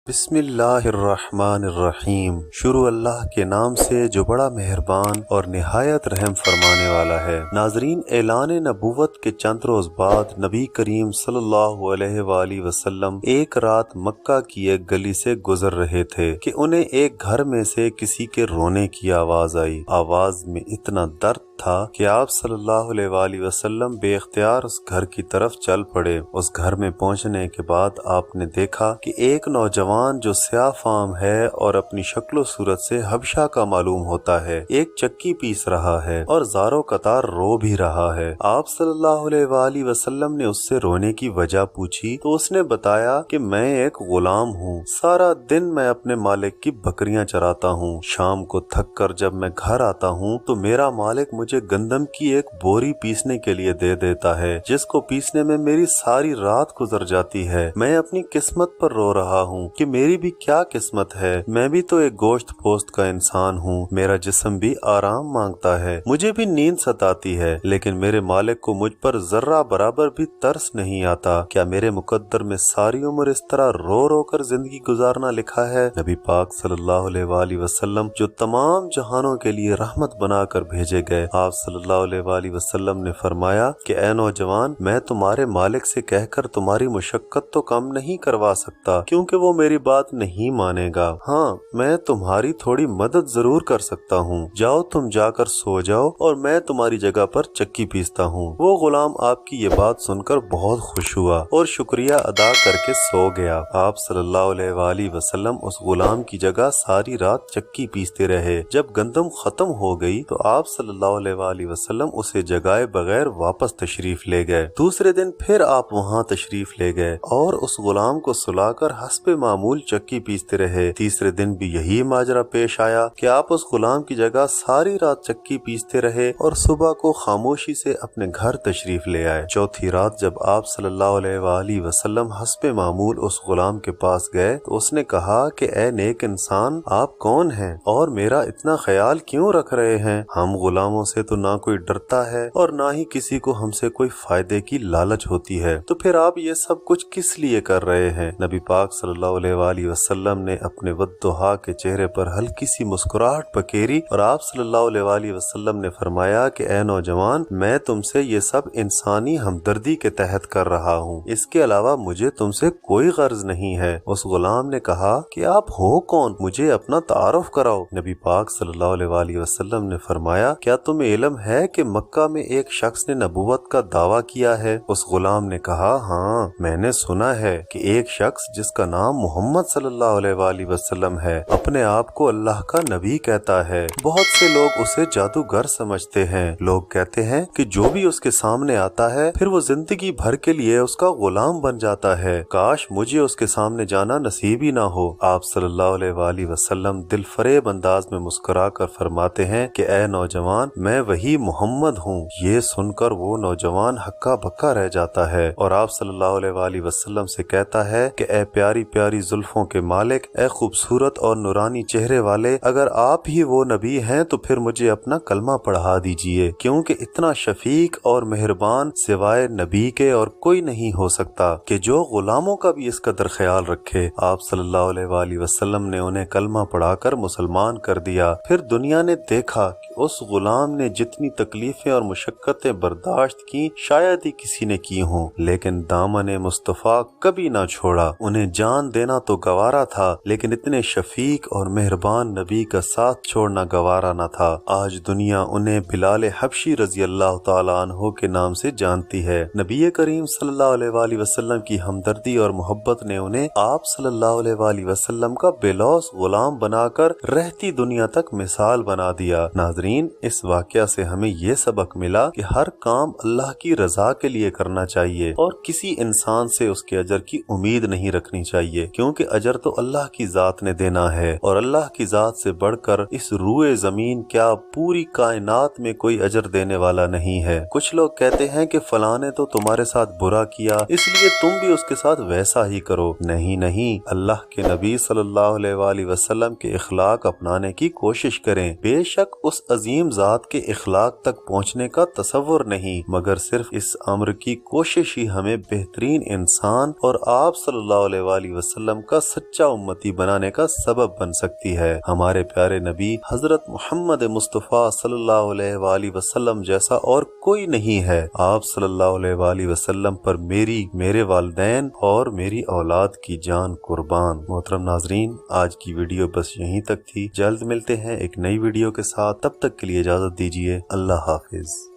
بسم اللہ الرحمن الرحیم۔ شروع اللہ کے نام سے جو بڑا مہربان اور نہایت رحم فرمانے والا ہے۔ ناظرین، اعلان نبوت کے چند روز بعد نبی کریم صلی اللہ علیہ وآلہ وسلم ایک رات مکہ کی ایک گلی سے گزر رہے تھے کہ انہیں ایک گھر میں سے کسی کے رونے کی آواز آئی۔ آواز میں اتنا درد تھا کہ آپ صلی اللہ علیہ وآلہ وسلم بے اختیار اس گھر کی طرف چل پڑے۔ اس گھر میں پہنچنے کے بعد آپ نے دیکھا کہ ایک نوجوان جو سیاہ فام ہے اور اپنی شکل و صورت سے حبشہ کا معلوم ہوتا ہے، ایک چکی پیس رہا ہے اور زارو قطار رو بھی رہا ہے۔ آپ صلی اللہ علیہ وآلہ وسلم نے اس سے رونے کی وجہ پوچھی تو اس نے بتایا کہ میں ایک غلام ہوں، سارا دن میں اپنے مالک کی بکریاں چراتا ہوں، شام کو تھک کر جب میں گھر آتا ہوں تو میرا مالک مجھے گندم کی ایک بوری پیسنے کے لیے دے دیتا ہے، جس کو پیسنے میں میری ساری رات گزر جاتی ہے۔ میں اپنی قسمت پر رو رہا ہوں کہ میری بھی کیا قسمت ہے، میں بھی تو ایک گوشت پوست کا انسان ہوں، میرا جسم بھی آرام مانگتا ہے، مجھے بھی نیند ستاتی ہے، لیکن میرے مالک کو مجھ پر ذرہ برابر بھی ترس نہیں آتا۔ کیا میرے مقدر میں ساری عمر اس طرح رو رو کر زندگی گزارنا لکھا ہے؟ نبی پاک صلی اللہ علیہ وآلہ وسلم جو تمام جہانوں کے لیے رحمت بنا کر بھیجے گئے، آپ صلی اللہ علیہ وآلہ وسلم نے فرمایا کہ اے نوجوان، میں تمہارے مالک سے کہہ کر تمہاری مشقت تو کم نہیں کروا سکتا، کیونکہ وہ میری بات نہیں مانے گا۔ ہاں، میں تمہاری تھوڑی مدد ضرور کر سکتا ہوں، جاؤ تم جا کر سو جاؤ اور میں تمہاری جگہ پر چکی پیستا ہوں۔ وہ غلام آپ کی یہ بات سن کر بہت خوش ہوا اور شکریہ ادا کر کے سو گیا۔ آپ صلی اللہ علیہ وآلہ وسلم اس غلام کی جگہ ساری رات چکی پیستے رہے۔ جب گندم ختم ہو گئی تو آپ صلی اللہ علیہ وآلہ وسلم اسے جگائے بغیر واپس تشریف لے گئے۔ دوسرے دن پھر آپ وہاں تشریف لے گئے اور اس غلام کو سلا کر حسب معمول چکی پیستے رہے۔ تیسرے دن بھی یہی ماجرا پیش آیا کہ آپ اس غلام کی جگہ ساری رات چکی پیستے رہے اور صبح کو خاموشی سے اپنے گھر تشریف لے آئے۔ چوتھی رات جب آپ صلی اللہ علیہ وآلہ وسلم حسب معمول اس غلام کے پاس گئے تو اس نے کہا کہ اے نیک انسان، آپ کون ہیں اور میرا اتنا خیال کیوں رکھ رہے ہیں؟ ہم غلاموں سے تو نہ کوئی ڈرتا ہے اور نہ ہی کسی کو ہم سے کوئی فائدے کی لالچ ہوتی ہے، تو پھر آپ یہ سب کچھ کس لیے کر رہے ہیں؟ نبی پاک صلی اللہ علیہ وآلہ وسلم نے اپنے والضحیٰ کے چہرے پر ہلکی سی مسکراہٹ پکیری اور آپ صلی اللہ علیہ وآلہ وسلم نے فرمایا کہ اے نوجوان، میں تم سے یہ سب انسانی ہمدردی کے تحت کر رہا ہوں، اس کے علاوہ مجھے تم سے کوئی غرض نہیں ہے۔ اس غلام نے کہا کہ آپ ہو کون؟ مجھے اپنا تعارف کراؤ۔ نبی پاک صلی اللہ علیہ وآلہ وسلم نے فرمایا، کیا تمہیں علم ہے کہ مکہ میں ایک شخص نے نبوت کا دعویٰ کیا ہے؟ اس غلام نے کہا، ہاں، میں نے سنا ہے کہ ایک شخص جس کا نام محمد صلی اللہ علیہ وآلہ وسلم ہے اپنے آپ کو اللہ کا نبی کہتا ہے۔ بہت سے لوگ اسے جادوگر سمجھتے ہیں۔ لوگ کہتے ہیں کہ جو بھی اس کے سامنے آتا ہے پھر وہ زندگی بھر کے لیے اس کا غلام بن جاتا ہے۔ کاش مجھے اس کے سامنے جانا نصیب ہی نہ ہو۔ آپ صلی اللہ علیہ وآلہ وسلم دل فریب انداز میں مسکرا کر فرماتے ہیں کہ اے نوجوان، میں وہی محمد ہوں۔ یہ سن کر وہ نوجوان ہکا بکا رہ جاتا ہے اور آپ صلی اللہ علیہ وآلہ وسلم سے کہتا ہے کہ اے پیاری پیاری زلفوں کے مالک، اے خوبصورت اور نورانی چہرے والے، اگر آپ ہی وہ نبی ہیں تو پھر مجھے اپنا کلمہ پڑھا دیجئے، کیونکہ اتنا شفیق اور مہربان سوائے نبی کے اور کوئی نہیں ہو سکتا کہ جو غلاموں کا بھی اس قدر خیال رکھے۔ آپ صلی اللہ علیہ وآلہ وسلم نے انہیں کلمہ پڑھا کر مسلمان کر دیا۔ پھر دنیا نے دیکھا کہ اس غلام نے جتنی تکلیفیں اور مشقتیں برداشت کی شاید ہی کسی نے کی ہوں، لیکن دامن مصطفیٰ کبھی نہ چھوڑا۔ انہیں جان دینا تو گوارا تھا، لیکن اتنے شفیق اور مہربان نبی کا ساتھ چھوڑنا گوارا نہ تھا۔ آج دنیا انہیں بلال حبشی رضی اللہ تعالیٰ عنہ کے نام سے جانتی ہے۔ نبی کریم صلی اللہ علیہ وآلہ وسلم کی ہمدردی اور محبت نے انہیں آپ صلی اللہ علیہ وآلہ وسلم کا بے لوث غلام بنا کر رہتی دنیا تک مثال بنا دیا۔ ناظرین، اس واقعہ سے ہمیں یہ سبق ملا کہ ہر کام اللہ کی رضا کے لیے کرنا چاہیے اور کسی انسان سے اس کے اجر کی امید نہیں رکھنی چاہیے، کیونکہ اجر تو اللہ کی ذات نے دینا ہے اور اللہ کی ذات سے بڑھ کر اس روئے زمین کیا پوری کائنات میں کوئی اجر دینے والا نہیں ہے۔ کچھ لوگ کہتے ہیں کہ فلاں نے تو تمہارے ساتھ برا کیا اس لیے تم بھی اس کے ساتھ ویسا ہی کرو۔ نہیں، اللہ کے نبی صلی اللہ علیہ وآلہ وسلم کے اخلاق اپنانے کی کوشش کریں، بے شک اس عظیم ذات کے کے اخلاق تک پہنچنے کا تصور نہیں، مگر صرف اس امر کی کوشش ہی ہمیں بہترین انسان اور آپ صلی اللہ علیہ وآلہ وسلم کا سچا امتی بنانے کا سبب بن سکتی ہے۔ ہمارے پیارے نبی حضرت محمد مصطفیٰ صلی اللہ علیہ وآلہ وسلم جیسا اور کوئی نہیں ہے۔ آپ صلی اللہ علیہ وآلہ وسلم پر میرے والدین اور میری اولاد کی جان قربان۔ محترم ناظرین، آج کی ویڈیو بس یہیں تک تھی۔ جلد ملتے ہیں ایک نئی ویڈیو کے ساتھ، تب تک کے لیے اجازت دیجیے۔ اللہ حافظ۔